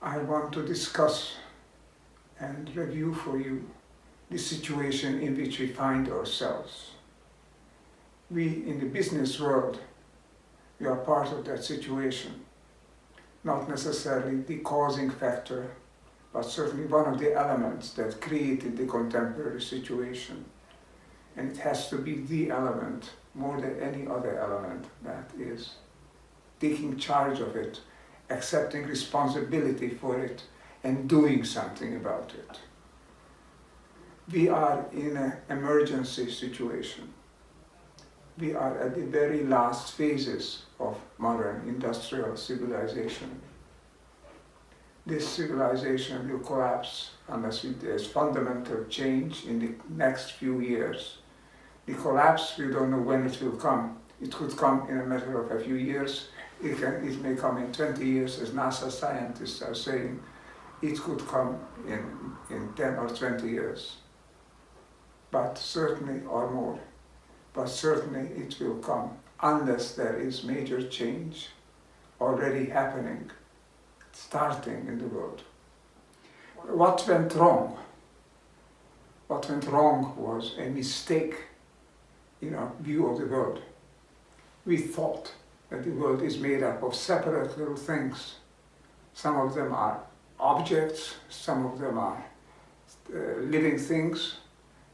I want to discuss and review for you the situation in which we find ourselves. We, in the business world, we are part of that situation. Not necessarily the causing factor, but certainly one of the elements that created the contemporary situation. And it has to be the element, more than any other element, that is taking charge of it, accepting responsibility for it, and doing something about it. We are in an emergency situation. We are at the very last phases of modern industrial civilization. This civilization will collapse unless there's fundamental change in the next few years. The collapse, we don't know when it will come. It could come in a matter of a few years. It may come in 20 years, as NASA scientists are saying. It could come in 10 or 20 years, but certainly, or more. But certainly it will come, unless there is major change already happening, starting in the world. What went wrong? What went wrong was a mistake in our view of the world. We thought that the world is made up of separate little things. Some of them are objects, some of them are living things,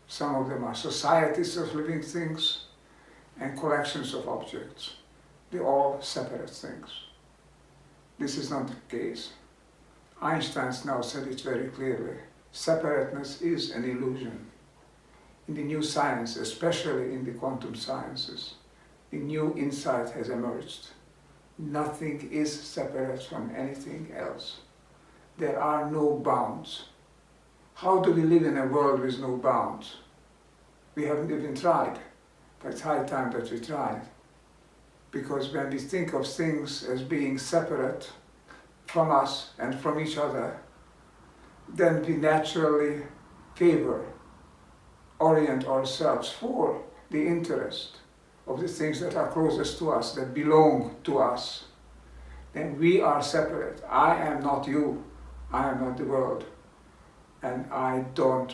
some of them are societies of living things, and collections of objects. They're all separate things. This is not the case. Einstein now said it very clearly. Separateness is an illusion. In the new science, especially in the quantum sciences, a new insight has emerged. Nothing is separate from anything else. There are no bounds. How do we live in a world with no bounds? We haven't even tried, but it's high time that we tried. Because when we think of things as being separate from us and from each other, then we naturally orient ourselves for the interest of the things that are closest to us, that belong to us. Then we are separate. I am not you. I am not the world. And I don't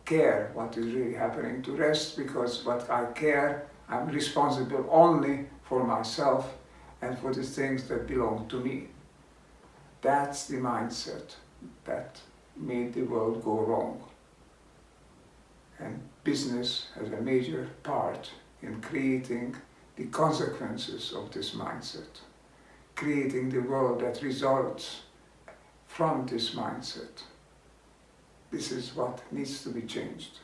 care what is really happening to rest, because what I care, I'm responsible only for myself and for the things that belong to me. That's the mindset that made the world go wrong. And business has a major part in creating the consequences of this mindset, creating the world that results from this mindset. This is what needs to be changed.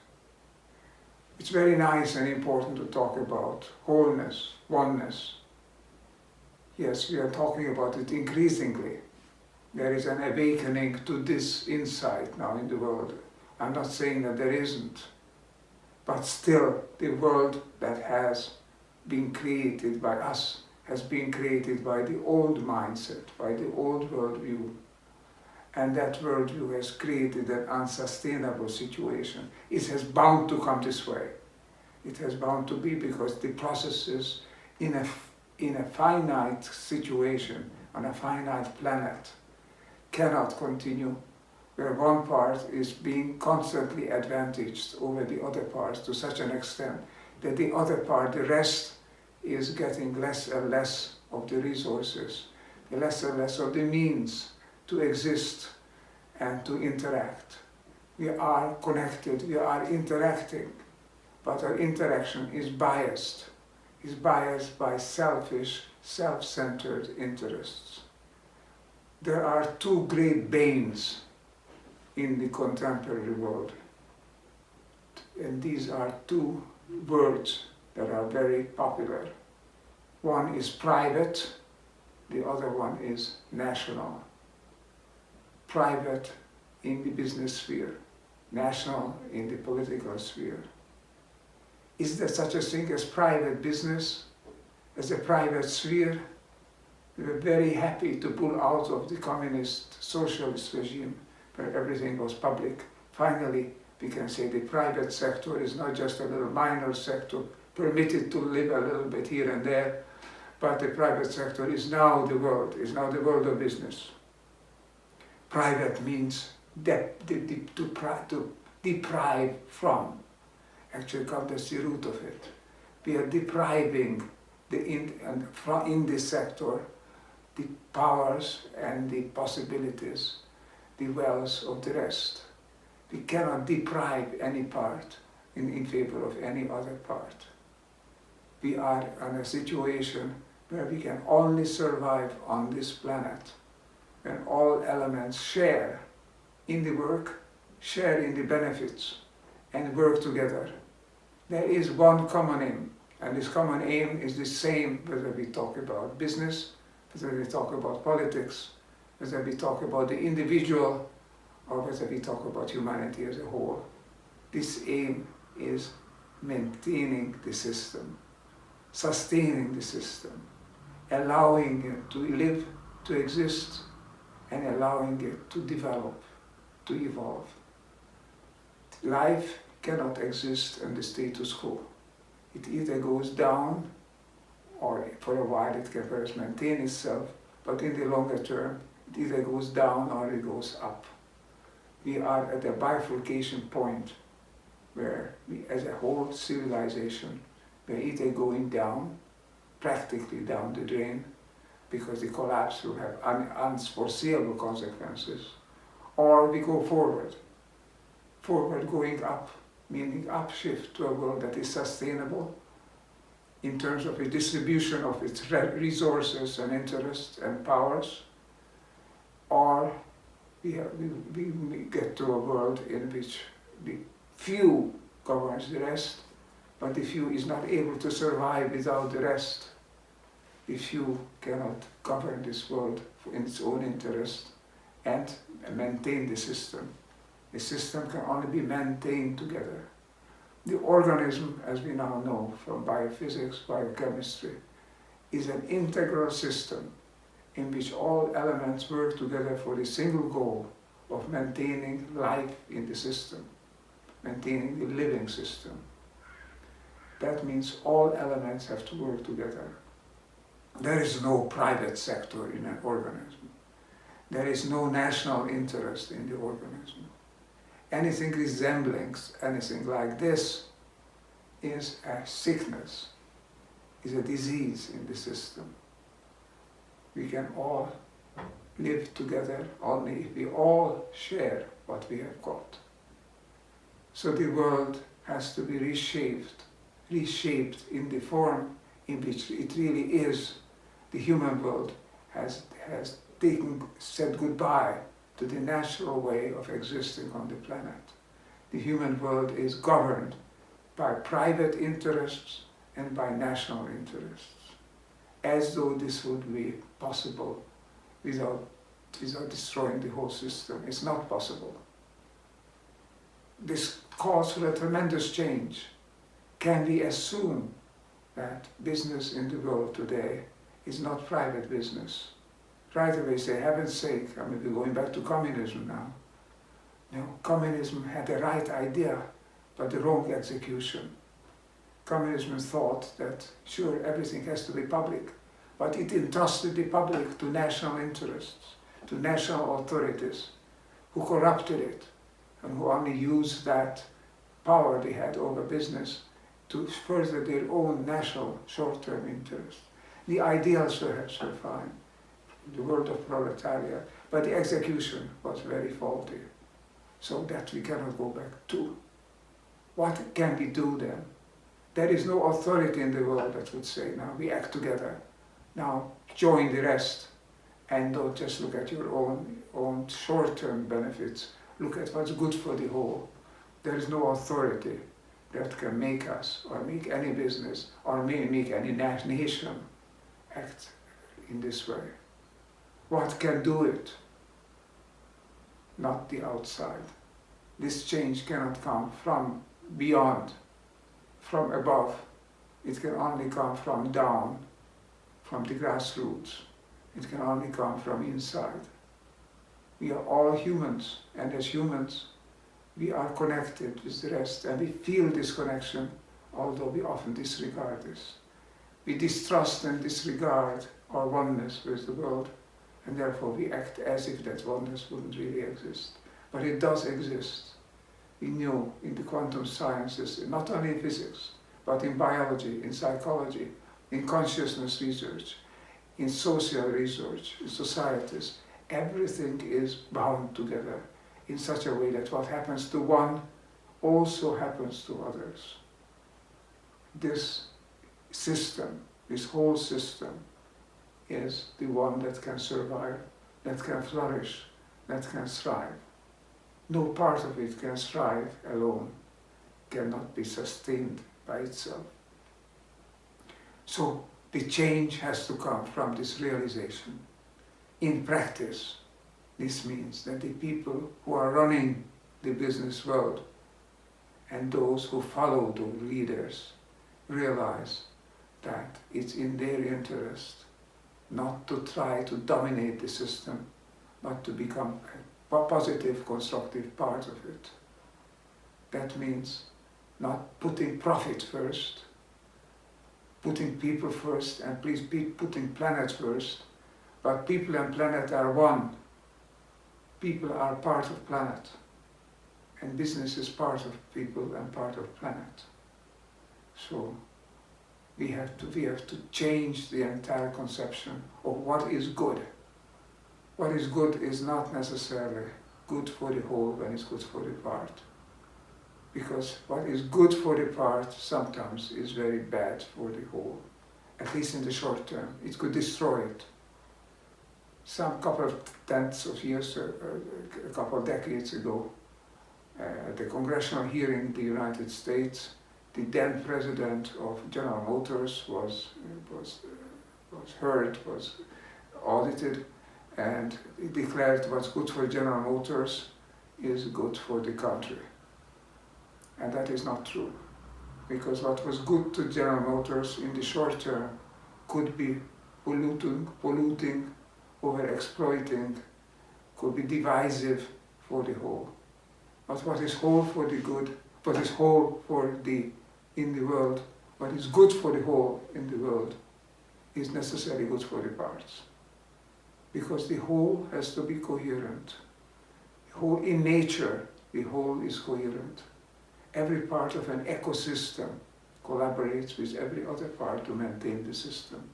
It's very nice and important to talk about wholeness, oneness. Yes, we are talking about it increasingly. There is an awakening to this insight now in the world. I'm not saying that there isn't, but still the world that has been created by us has been created by the old mindset, by the old worldview. And that worldview has created an unsustainable situation. It has bound to come this way. It has bound to be, because the processes in a finite situation, on a finite planet, cannot continue, where one part is being constantly advantaged over the other parts to such an extent that the other part, the rest, is getting less and less of the resources, less and less of the means to exist and to interact. We are connected, we are interacting, but our interaction is biased by selfish, self-centered interests. There are two great banes in the contemporary world, and these are two words that are very popular. One is private, the other one is national. Private in the business sphere, national in the political sphere. Is there such a thing as private business, as a private sphere? We were very happy to pull out of the communist socialist regime where everything was public. Finally, we can say the private sector is not just a little minor sector, permitted to live a little bit here and there, but the private sector is now the world of business. Private means to deprive from. Actually, that's the root of it. We are depriving in this sector the powers and the possibilities, the wealth of the rest. We cannot deprive any part in favor of any other part. We are in a situation where we can only survive on this planet when all elements share in the work, share in the benefits, and work together. There is one common aim, and this common aim is the same whether we talk about business, whether we talk about politics, whether we talk about the individual, or whether we talk about humanity as a whole. This aim is maintaining the system, sustaining the system, allowing it to live, to exist, and allowing it to develop, to evolve. Life cannot exist in the status quo. It either goes down, or for a while it can first maintain itself, but in the longer term, it either goes down or it goes up. We are at a bifurcation point where we, as a whole civilization, we're either going down, practically down the drain, because the collapse will have unforeseeable consequences, or we go forward going up, meaning upshift to a world that is sustainable in terms of the distribution of its resources and interests and powers, or we get to a world in which the few governs the rest, but the few is not able to survive without the rest. The few cannot govern this world in its own interest and maintain the system. The system can only be maintained together. The organism, as we now know from biophysics, biochemistry, is an integral system in which all elements work together for the single goal of maintaining life in the system, maintaining the living system. That means all elements have to work together. There is no private sector in an organism. There is no national interest in the organism. Anything resembling anything like this is a sickness, is a disease in the system. We can all live together only if we all share what we have got. So the world has to be reshaped in the form in which it really is. The human world has said goodbye to the natural way of existing on the planet. The human world is governed by private interests and by national interests, as though this would be possible without destroying the whole system. It's not possible. This calls for a tremendous change. Can we assume that business in the world today is not private business? Right away say, heaven's sake, we're going back to communism now. No, communism had the right idea, but the wrong execution. Communism thought that, sure, everything has to be public, but it entrusted the public to national interests, to national authorities, who corrupted it, and who only used that power they had over business to further their own national short-term interests. The ideals perhaps were fine, the world of proletariat, but the execution was very faulty. So that we cannot go back to. What can we do then? There is no authority in the world that would say, now we act together, now join the rest, and don't just look at your own short-term benefits, look at what's good for the whole. There is no authority that can make us, or make any business, or make any nation act in this way. What can do it? Not the outside. This change cannot come from beyond, from above. It can only come from down, from the grassroots. It can only come from inside. We are all humans, and as humans, we are connected with the rest, and we feel this connection, although we often disregard this. We distrust and disregard our oneness with the world, and therefore we act as if that oneness wouldn't really exist. But it does exist. We know in the quantum sciences, not only in physics, but in biology, in psychology, in consciousness research, in social research, in societies, everything is bound together in such a way that what happens to one also happens to others. This system, this whole system, is the one that can survive, that can flourish, that can thrive. No part of it can thrive alone, cannot be sustained by itself. So the change has to come from this realization. In practice, this means that the people who are running the business world and those who follow those leaders realize that it's in their interest not to try to dominate the system, but to become a positive, constructive part of it. That means not putting profit first, putting people first, and please be putting planet first, but people and planet are one. People are part of planet, and business is part of people and part of planet. So we have to change the entire conception of what is good. What is good is not necessarily good for the whole when it's good for the part. Because what is good for the part sometimes is very bad for the whole, at least in the short term. It could destroy it. Some couple of tenths of years, a couple of decades ago, at the congressional hearing in the United States, the then president of General Motors was heard, was audited, and he declared what's good for General Motors is good for the country. And that is not true, because what was good to General Motors in the short term could be polluting, over-exploiting, could be divisive for the whole. But what is whole for the good, what is whole for the in the world, what is good for the whole in the world is necessarily good for the parts. Because the whole has to be coherent. The whole in nature, the whole is coherent. Every part of an ecosystem collaborates with every other part to maintain the system.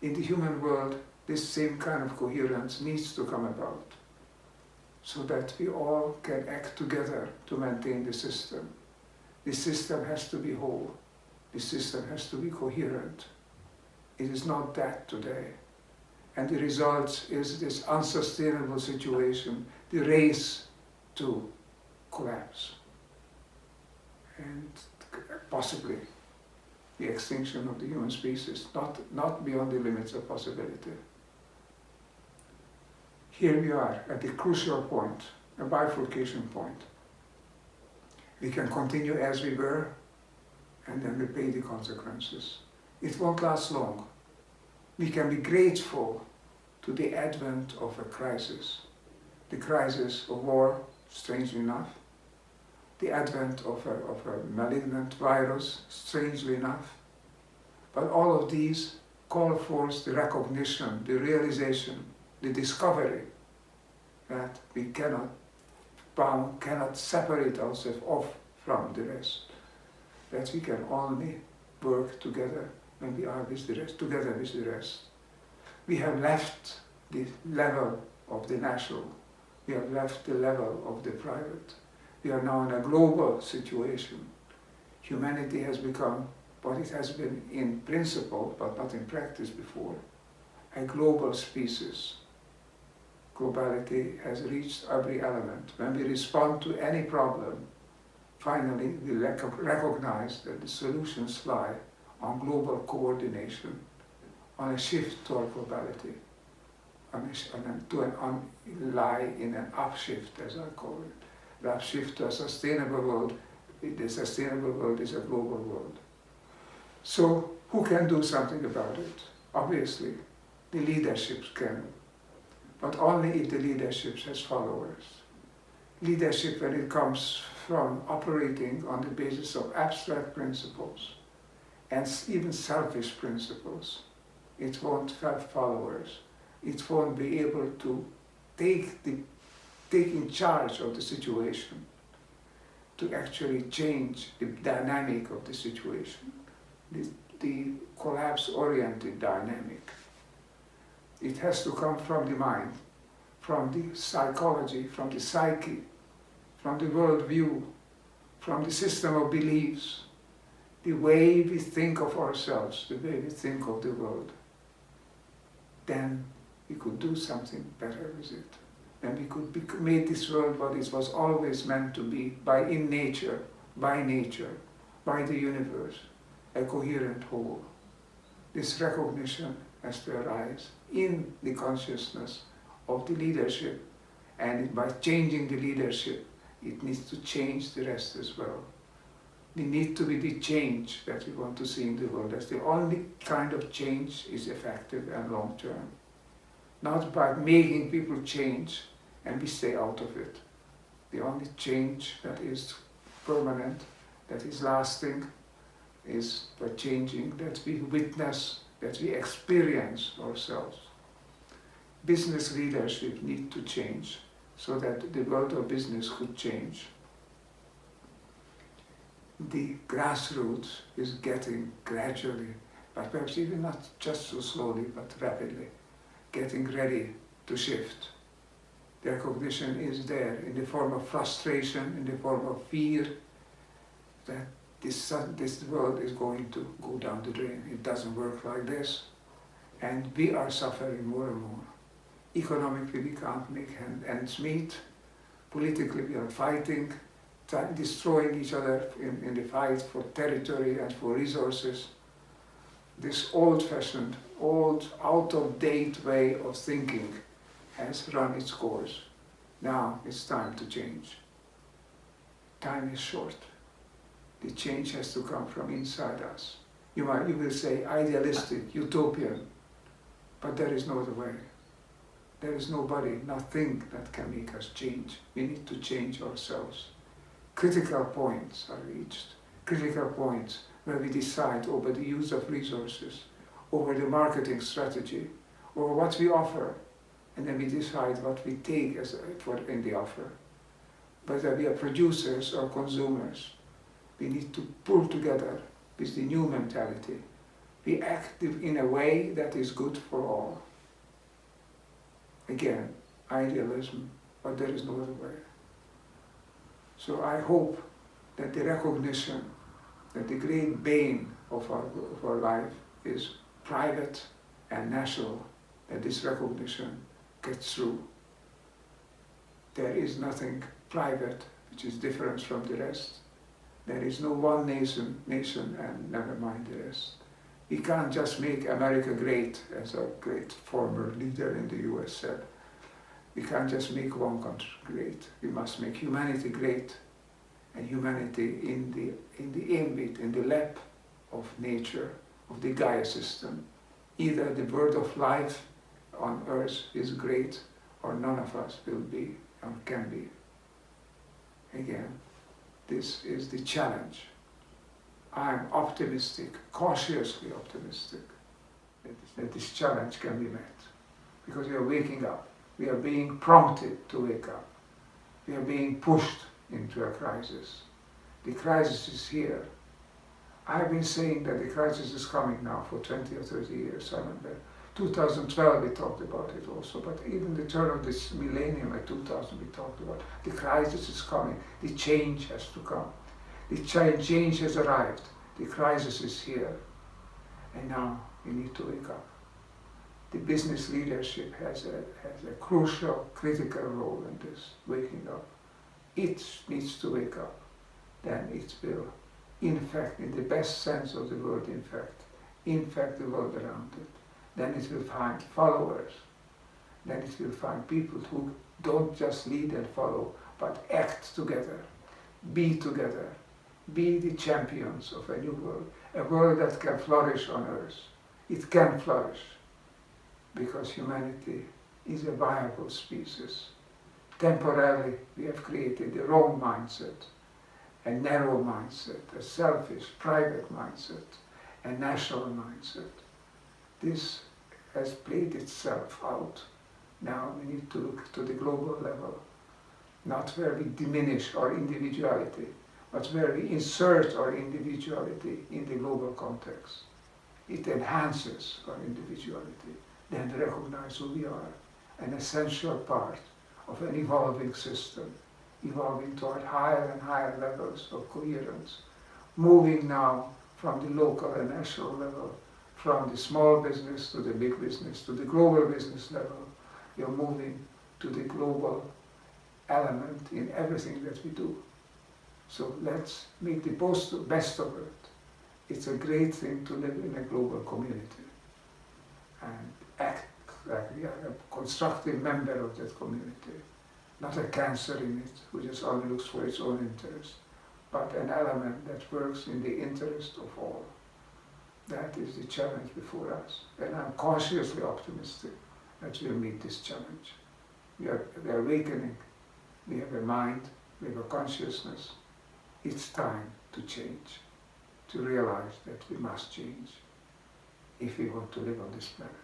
In the human world, this same kind of coherence needs to come about, so that we all can act together to maintain the system. The system has to be whole. The system has to be coherent. It is not that today. And the result is this unsustainable situation, the race to collapse. And possibly the extinction of the human species, not beyond the limits of possibility. Here we are at the crucial point, a bifurcation point. We can continue as we were, and then we pay the consequences. It won't last long. We can be grateful to the advent of a crisis. The crisis of war, strangely enough. The advent of a malignant virus, strangely enough. But all of these call forth the recognition, the realization, the discovery that we cannot separate ourselves off from the rest. That we can only work together when we are with the rest, together with the rest. We have left the level of the national. We have left the level of the private. We are now in a global situation. Humanity has become what it has been in principle, but not in practice before, a global species. Globality has reached every element. When we respond to any problem, finally we recognize that the solutions lie on global coordination, on a shift toward globality, lie in an upshift, as I call it. The upshift to a sustainable world. The sustainable world is a global world. So who can do something about it? Obviously, the leaderships can, but only if the leadership has followers. Leadership, when it comes from operating on the basis of abstract principles and even selfish principles, it won't have followers. it won't be able to take in charge of the situation, to actually change the dynamic of the situation, the collapse-oriented dynamic. It has to come from the mind, from the psychology, from the psyche, from the worldview, from the system of beliefs, the way we think of ourselves, the way we think of the world. Then we could do something better with it. Then we could make this world what it was always meant to be, by nature, by the universe, a coherent whole. This recognition has to arise in the consciousness of the leadership, and by changing the leadership, it needs to change the rest as well. We need to be the change that we want to see in the world. That's the only kind of change is effective and long-term. Not by making people change and we stay out of it. The only change that is permanent, that is lasting, is by changing, that we witness, that we experience ourselves. Business leadership needs to change so that the world of business could change. The grassroots is getting gradually, but perhaps even not just so slowly, but rapidly, getting ready to shift. The recognition is there in the form of frustration, in the form of fear, that this world is going to go down the drain. It doesn't work like this, and we are suffering more and more. Economically, we can't make ends meet. Politically, we are fighting, destroying each other in the fight for territory and for resources. This old-fashioned, out-of-date way of thinking has run its course. Now it's time to change. Time is short. The change has to come from inside us. You will say idealistic, utopian, but there is no other way. There is nobody, nothing that can make us change. We need to change ourselves. Critical points are reached. Critical points where we decide over the use of resources, over the marketing strategy, over what we offer, and then we decide what we take in the offer. Whether we are producers or consumers, we need to pull together with the new mentality. Be active in a way that is good for all. Again, idealism, but there is no other way. So I hope that the recognition that the great bane of our life is private and national, that this recognition gets through. There is nothing private which is different from the rest. There is no one nation and never mind the rest. We can't just make America great, as a great former leader in the US said. We can't just make one country great. We must make humanity great, and humanity in the ambit, in the lap of nature, of the Gaia system. Either the bird of life on earth is great, or none of us will be or can be. Again, this is the challenge. I am optimistic, cautiously optimistic, that this challenge can be met. Because we are waking up. We are being prompted to wake up. We are being pushed into a crisis. The crisis is here. I've been saying that the crisis is coming now for 20 or 30 years. I remember 2012 we talked about it also, but even the turn of this millennium at 2000 we talked about the crisis is coming. The change has to come. The change has arrived. The crisis is here. And now we need to wake up. The business leadership has a crucial, critical role in this, waking up. It needs to wake up. Then it will, in fact, in the best sense of the word, infect the world around it. Then it will find followers. Then it will find people who don't just lead and follow, but act together, be together, be the champions of a new world, a world that can flourish on earth. It can flourish, because humanity is a viable species. Temporarily, we have created the wrong mindset, a narrow mindset, a selfish, private mindset, a national mindset. This has played itself out. Now we need to look to the global level, not where we diminish our individuality, but where we insert our individuality in the global context. It enhances our individuality, then recognize who we are, an essential part of an evolving system, evolving toward higher and higher levels of coherence, moving now from the local and national level, from the small business to the big business, to the global business level. We are moving to the global element in everything that we do. So let's make the best of it. It's a great thing to live in a global community and act like we are a constructive member of that community, not a cancer in it who just only looks for its own interest, but an element that works in the interest of all. That is the challenge before us, and I'm cautiously optimistic that we'll meet this challenge. We are awakening, we have a mind, we have a consciousness. It's time to change, to realize that we must change if we want to live on this planet.